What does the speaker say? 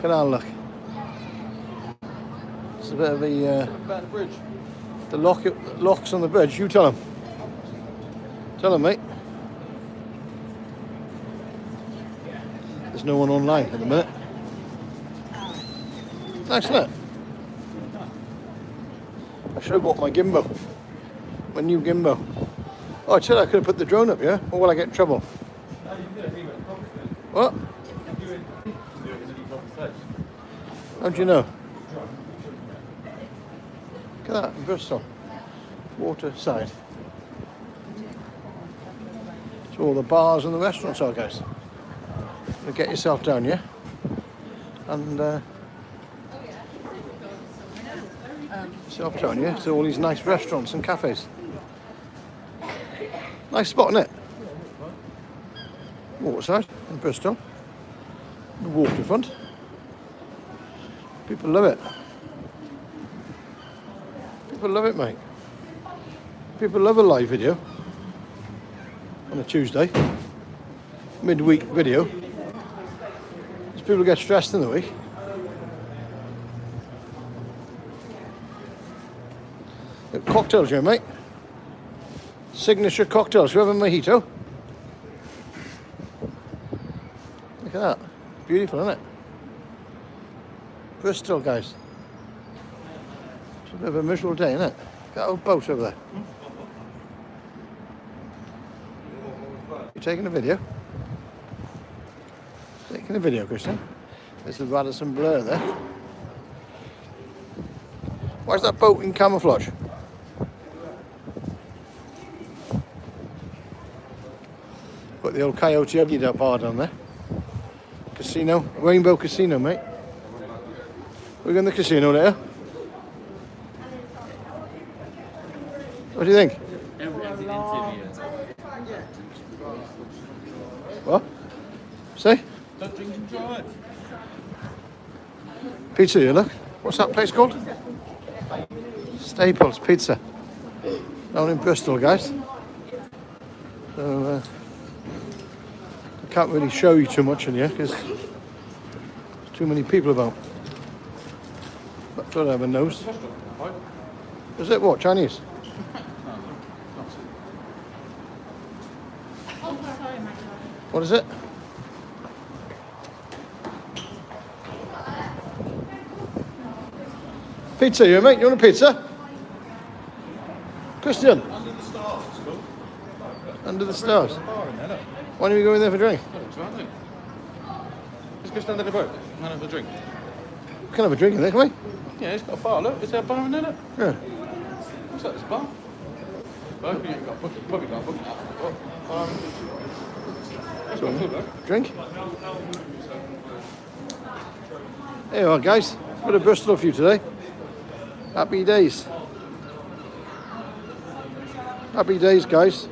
Look at that, look. It's a bit of a... About the bridge. the locks on the bridge. You tell him. Tell him, mate. There's no one online at the minute. Nice, isn't it? I should have bought my gimbal. My new gimbal. Oh, I said I could have put the drone up, yeah? Or will I get in trouble? What? How do you know? Look at that, in Bristol. Waterside. That's where all the bars and the restaurants are, guys. So get yourself down, yeah? And yourself down, yeah? So all these nice restaurants and cafes. Nice spot, isn't it? Waterside in Bristol. The waterfront. People love it. People love it, mate. People love a live video on a Tuesday. Midweek video. Because people get stressed in the week. Got cocktails here, mate. Signature cocktails. You have a mojito? Look at that. Beautiful, isn't it? Bristol, guys. It's a bit of a miserable day, isn't it? Got a boat over there. You taking a video? Taking a video, Christian. There's the Radisson blur there. Why is that boat in camouflage? Got the old Coyote Ugly up hard on there. Casino, Rainbow Casino, mate. We're going to the casino later. What do you think? What? Say? Don't drink and drive. Pizza here, look. What's that place called? Staples Pizza. Down in Bristol, guys. So, I can't really show you too much in here because there's too many people about. But I thought I have a nose. Is it what? Chinese? What is it? Pizza here, mate. You want a pizza? Christian? Under the stars, it's called. Under the stars. Bar in there, look. Why don't we go in there for a drink? Let's go stand at the boat and have a drink. We can have a drink in there, can we? Yeah, it's got a bar, look. Is there a bar in there, look? Yeah. What's that, this bar? Well, you ain't got a book, probably got a book. That's got food, look. Drink? There you are, guys. Bit of Bristol for you today. Happy days. Happy days, guys.